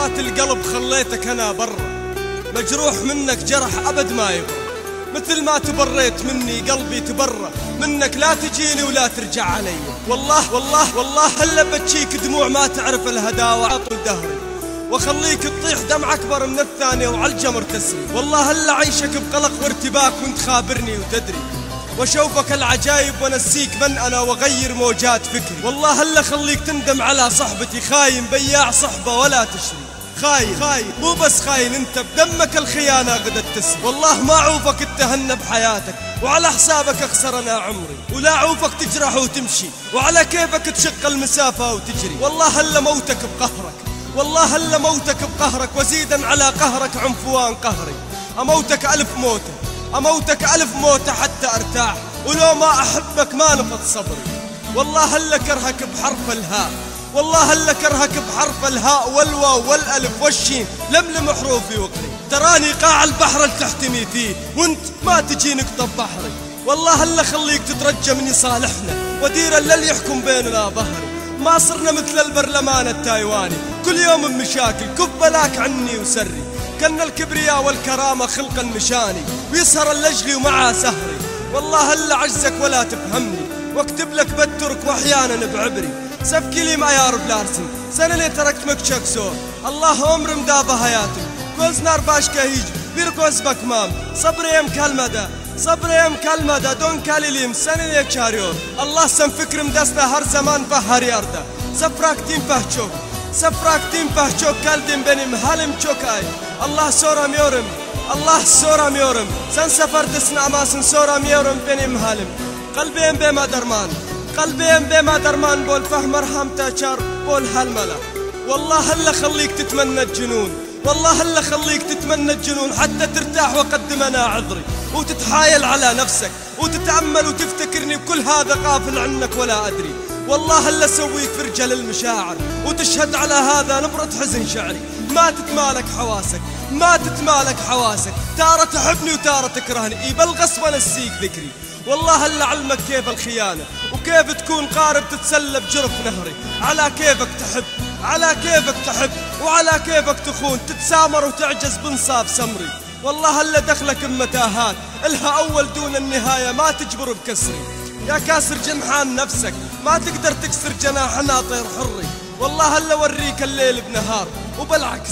نظرات القلب خليتك أنا برا، مجروح منك جرح أبد ما يبرى، مثل ما تبريت مني قلبي تبرى منك، لا تجيني ولا ترجع علي. والله والله والله هلا بتشيك دموع ما تعرف الهداوة عطل دهري، واخليك تطيح دمع أكبر من الثانية وعلى الجمر تسري. والله هلا عيشك بقلق وارتباك وانت خابرني وتدري، واشوفك العجايب ونسيك من انا واغير موجات فكري. والله هلا خليك تندم على صحبتي، خاين بياع صحبة ولا تشري، خاين مو بس خاين انت بدمك الخيانة غدت تسري. والله ما عوفك اتهنى بحياتك وعلى حسابك اخسر انا عمري، ولا عوفك تجرح وتمشي وعلى كيفك تشق المسافة وتجري. والله هلا موتك بقهرك، والله هلا موتك بقهرك، وزيدا على قهرك عنفوان قهري. اموتك 1000 موتة، اموتك 1000 موتة حتى ارتاح، ولو ما احبك ما نفض صبري. والله هلا كرهك بحرف الهاء، والله هلا كرهك بحرف الهاء والواو والالف والشين، لملم حروفي وقري. تراني قاع البحر التحتمي فيه وانت ما تجي نقطة بحري. والله هلا خليك تترجى من يصالحنا ودير اللي يحكم بيننا ظهري. ما صرنا مثل البرلمان التايواني كل يوم مشاكل، كف بلاك عني وسري. كان الكبرياء والكرامة خلقا مشاني ويسهر اللجلي ومعاه سهري. والله هلا عجزك ولا تفهمني، واكتب لك بترك واحيانا بعبري. سفكي لي معيار بلارسن سنة اللي تركت مكشك سور، الله عمر مدابة حياتي كوز نار باش كهيج بيركوز بكمام. صبري ام كالمدى، صبري ام كالمدى دون كاليليم سنة ليك شاريور. الله سن فكر مدسنا هر زمان فهر ياردا، سفراكتين فهشوك سفراكتين فهشوك كالدين بني مهالم شوكاي. الله سورام يورم، الله سورام يورم سن سفر دسنا ما سن سورام يورم بني مهالم. قلبين بما درمان، قلبين بما درمان بول فهم ارحم تاشر بول هالملا. والله هلا خليك تتمنى الجنون، والله هلا خليك تتمنى الجنون حتى ترتاح وقدم انا عذري، وتتحايل على نفسك وتتأمل وتفتكرني بكل هذا غافل عنك ولا أدري. والله هلا سويت فرجة للمشاعر وتشهد على هذا نبرة حزن شعري. ما تتمالك حواسك، ما تتمالك حواسك، تارة تحبني وتارة تكرهني، اي بالغصب انسيك ذكري. والله هلا علمك كيف الخيانة وكيف تكون قارب تتسلى بجرف نهري، على كيفك تحب، على كيفك تحب وعلى كيفك تخون، تتسامر وتعجز بنصاب سمري. والله هلا دخلك بمتاهات الها اول دون النهاية ما تجبر بكسري. يا كاسر جنحان نفسك ما تقدر تكسر جناحنا طير حري. والله هلا وريك الليل بنهار وبالعكس،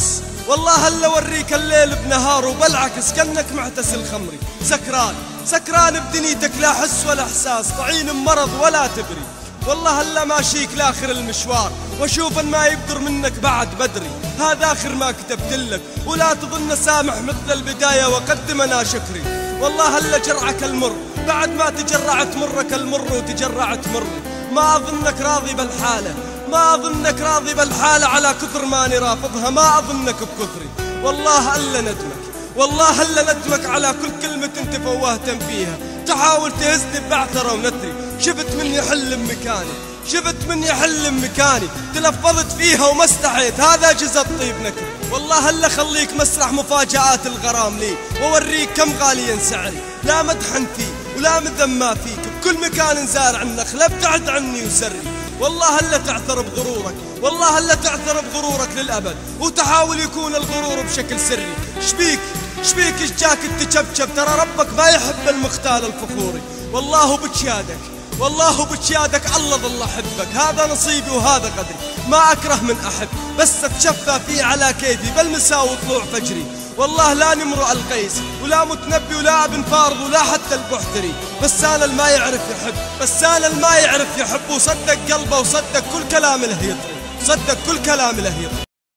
والله هلا وريك الليل بنهار وبالعكس، كأنك معتسل خمري. سكران سكران بدنيتك لا حس ولا احساس، طعين بمرض ولا تبري. والله هلا ماشيك لاخر المشوار واشوف ان ما يقدر منك بعد بدري، هذا اخر ما كتبت لك ولا تظن سامح مثل البداية وقدم انا شكري. والله هلا جرعك المر بعد ما تجرعت مرك المر وتجرعت مري. ما اظنك راضي بالحالة، ما اظنك راضي بالحالة على كثر ماني رافضها، ما اظنك بكثري. والله هلا ندمك، والله هلا ندمك على كل كلمة انت فوهتم فيها، تحاول تهزني بعثرة ونثري. شفت مني حلم مكاني، شفت مني حلم مكاني، تلفظت فيها وما استحيت، هذا جزء طيب نكري. والله هلا خليك مسرح مفاجآت الغرام لي ووريك كم غاليا سعري. لا مدحا فيه ولا مذمة فيك، بكل مكان زارع النخل ابتعد عني وسري. والله هلا تعثر بغرورك، والله هلا تعثر بغرورك للأبد وتحاول يكون الغرور بشكل سري. شبيك ايش جاك تشبشب، ترى ربك ما يحب المختال الفخوري. والله بجيادك، والله بجيادك الله ظل احبك، هذا نصيبي وهذا قدري. ما اكره من احب بس اتشفى فيه على كيفي بالمساء وطلوع فجري. والله لا نمرؤ القيس ولا متنبي ولا ابن فارض ولا حتى البحتري، بس انا الما يعرف يحب، بس انا الما يعرف يحب، وصدق قلبه وصدق كل كلام له يطري، صدق كل كلام له يطري.